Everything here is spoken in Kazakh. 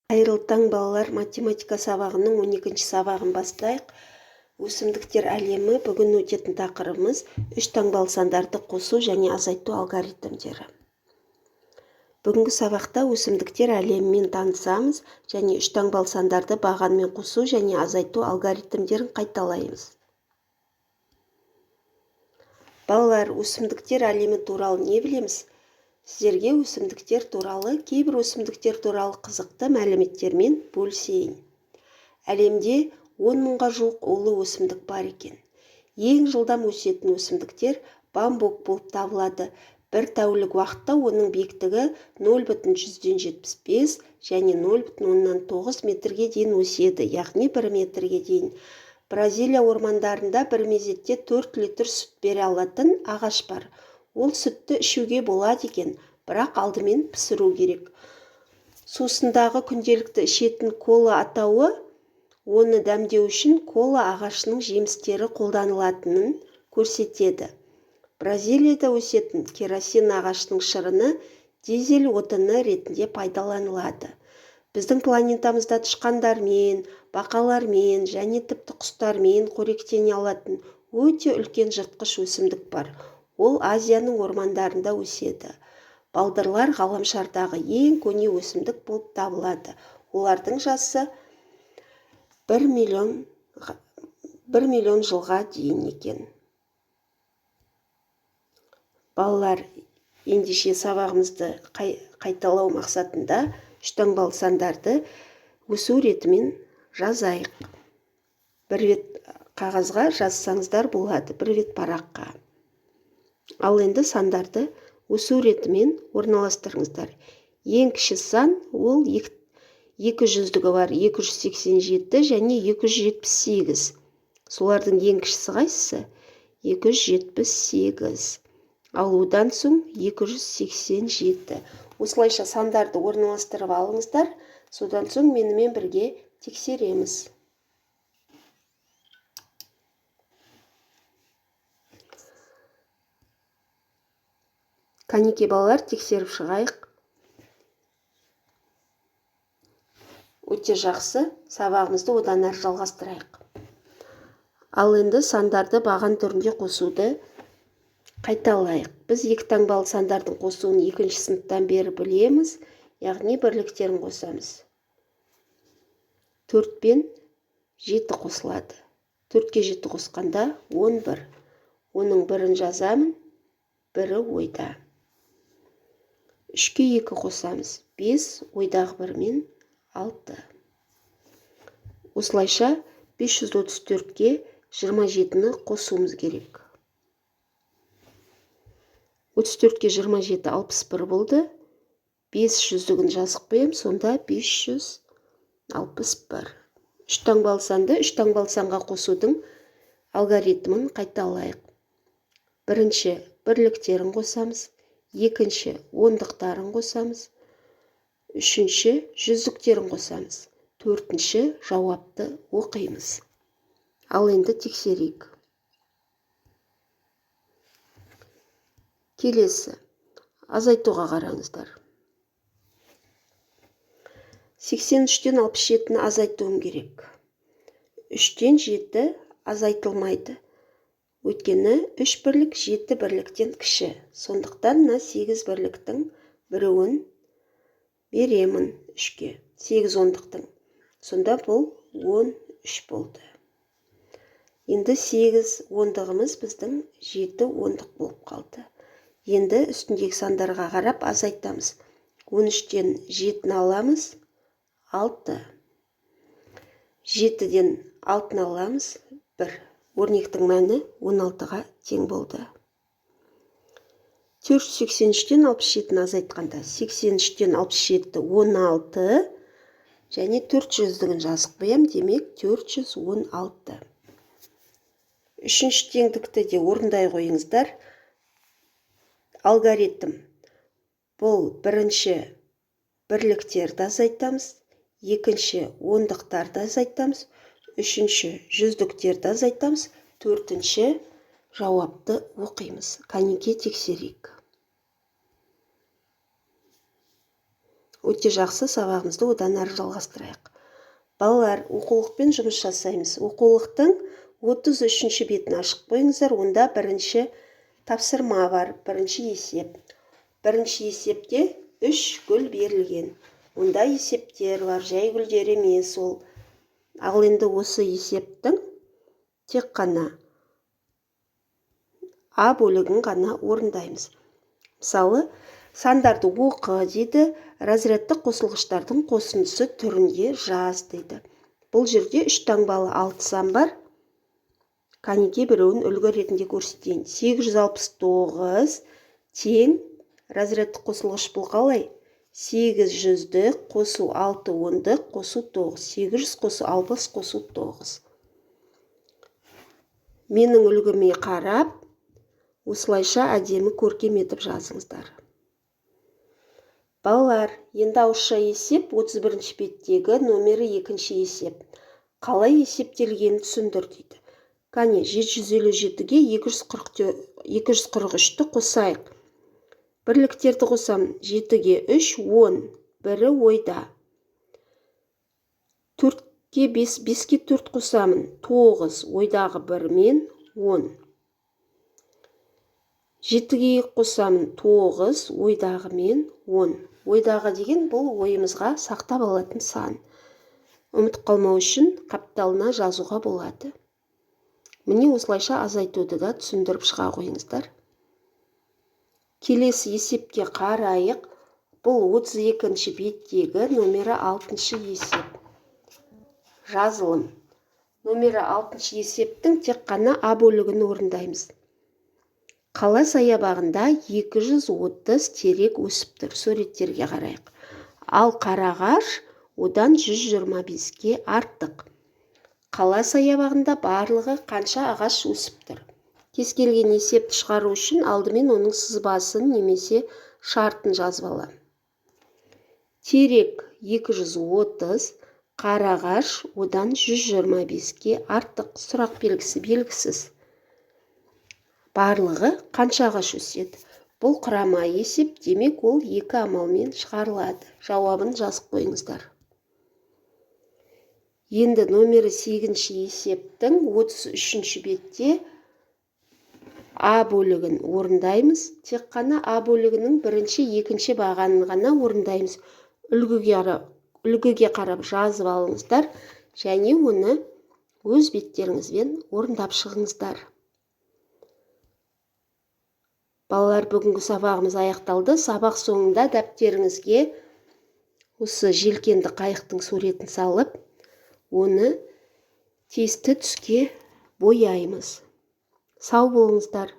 Қайырлы таң балалар, математика сабағының 12-ші сабағын бастайық. Өсімдіктер әлемі бүгін өтетін тақырыбымыз үш таңбалы сандарды қосу және азайту алгоритмдері. Бүгінгі сабақта өсімдіктер әлемімен танысамыз және үш таңбалы сандарды бағанмен қосу және азайту алгоритмдерін қайталаймыз. Балалар, өсімдіктер әлемі туралы не білеміз? Сіздерге өсімдіктер туралы, кейбір өсімдіктер туралы қызықты мәліметтермен бөлісейін. Әлемде 10 мыңға жуық улы өсімдік бар екен. Ең жылдам өсетін өсімдіктер бамбук болып табылады. Бір тәулік уақытта оның биіктігі 0,175 және 0,9 метрге дейін өседі, яғни 1 метрге дейін. Бразилия ормандарында бір мезетте 4 литр сүт бере алатын ағаш бар. Ол сүтті ішуге болады екен, бірақ алдымен пісіру керек. Сусындағы күнделікті ішетін кола атауы, оны дәмдеу үшін кола ағашының жемістері қолданылатынын көрсетеді. Бразилияда өсетін керосин ағашының шырыны дизель отыны ретінде пайдаланылады. Біздің планетамызда тышқандармен, бақалармен және тіпті құстармен қоректене алатын өте үлкен жыртқыш өсімдік бар. Ол Азияның ормандарында өседі. Балдырлар ғаламшардағы ең көне өсімдік болып табылады. Олардың жасы 1 миллион жылға дейін екен. Балалар, ендеше сабағымызды қайталау мақсатында үш таңбалы сандарды өсу ретімен жазайық. Бір бет қағазға жазсаңыздар болады, бір бет параққа. Ал енді сандарды өсу ретімен орналастырыңыздар. Ең кіші сан ол 200-дігі бар 287 және 278. Солардың ең кішісі қайсысы? 278. Ал одан соң 287. Осылайша сандарды орналастырып алыңыздар. Содан соң менімен бірге тексереміз. Кәнеке балалар, тексеріп шығайық. Өте жақсы, сабағымызды одан әрі жалғастырайық. Ал енді сандарды баған түрінде қосуды қайталайық. Біз екі таңбалы сандардың қосуын 2-ші сыныптан бері білеміз, яғни бірліктерін қосамыз. 4 пен 7 қосылады. 4-ке 7 қосқанда 11. Оның бірін жазамын, бірі ойда. 3-ке 2 қосамыз. 5, ойдағы 1 мен 6. Осылайша 534-ке 27-ні қосуымыз керек. 34-ке 27 61 болды. 500-дігін жазып қоям, сонда 561. Үш таңбалы санды үш таңбалы санға қосудың алгоритмін қайталайық. Бірінші бірліктерін қосамыз. Екінші ондықтарын қосамыз. Үшінші жүздіктерін қосамыз. Төртінші жауапты оқимыз. Ал енді тексерейік. Келесі. Азайтуға қараңыздар. 83-тен 67-ні азайтуым керек. 3-тен 7 азайтылмайды. Өйткені 3 бірлік 7 бірліктен кіші. Сондықтан 8 бірліктің біреуін беремін 3-ке. 8 ондықтың. Сонда бұл 13 болды. Енді 8 ондығымыз біздің 7 ондық болып қалды. Енді үстіндегі сандарға қарап азайтамыз. 13-тен 7-ні аламыз, 6. 7-ден 6-ны аламыз, 1. Өрнектің мәні 16-ға тең болды. 483-тен 67-ні азайтқанда 83-тен 67 16 және 400-дігін жазып қоям, демек 416. Үшінші теңдікті де орындай қойыңыздар. Алгоритм. Бұл бірінші бірліктерді азайтамыз, екінші ондықтарды азайтамыз, үшінші жүздіктерді азайтамыз, төртінші жауапты оқимыз. Кәнеке тексерейік. Өте жақсы, сабағымызды одан әрі жалғастырайық. Балалар, оқулықпен жұмыс жасаймыз. Оқулықтың 33-ші бетін ашып қойыңыздар. Онда бірінші тапсырма бар, бірінші есеп. Бірінші есепте 3 гүл берілген. Онда есептер бар, жай гүлдер емес ол. Ал енді осы есептің тек қана А бөлігін ғана орындаймыз. Мысалы, сандарды оқы дейді, разрядты қосылғыштардың қосындысы түрінде жаз дейді. Бұл жерде 3 таңбалы 6 сан бар. Кәнеке біреуін үлгі ретінде көрсетейін. 869 тең разрядты қосылғыш бұл қалай? 800-ді қосу 6 10-ды қосу 9. 800 қосу 60 қосу 9. Менің үлгіме қарап, осылайша әдемі көркем етіп жазыңыздар. Балалар, енді ауызша есеп 31-ші беттегі номері 2-ші есеп. Қалай есептелгенін түсіндір дейді. Кәне, 757-ге 243-ті қосайық. Бірліктерді қосам, 7-ге 3, 10, бірі ойда. 4-ге 5, 5-ге 4 қосамын, 9, ойдағы 1 мен 10. 7-ге 2 қосамын, 9, ойдағы мен 10. Ойдағы деген бұл ойымызға сақтап алатын сан. Ұмытып қалмау үшін қапталына жазуға болады. Міне осылайша азайтуды да түсіндіріп шыға қойыңыздар. Келесі есепке қарайық. Бұл 32-ші беттегі номері 6-шы есеп. Жазылым. Номері 6-шы есептің тек қана А бөлігін орындаймыз. Қала саябағында 230 терек өсіп тұр. Суреттерге қарайық. Ал қарағаш одан 125-ке артық. Қала саябағында барлығы қанша ағаш өсіп тұр? Кез келген есепті шығару үшін алдымен оның сызбасын немесе шартын жазып аламын. Терек 230, қарағаш одан 125-ке артық. Сұрақ белгісі белгісіз. Барлығы қанша ағаш өседі? Бұл құрама есеп, демек ол 2 амалмен шығарылады. Жауабын жазып қойыңыздар. Енді номері 8-ші есептің 33-ші бетте А бөлігін орындаймыз. Тек қана А бөлігінің 1-ші, 2-ші бағанын ғана орындаймыз. Үлгіге қарап жазып алыңыздар және оны өз беттеріңізбен орындап шығыңыздар. Балалар, бүгінгі сабағымыз аяқталды. Сабақ соңында дәптеріңізге осы желкенді қайықтың суретін салып, оны тиісті түске бояймыз. Сау болыңыздар.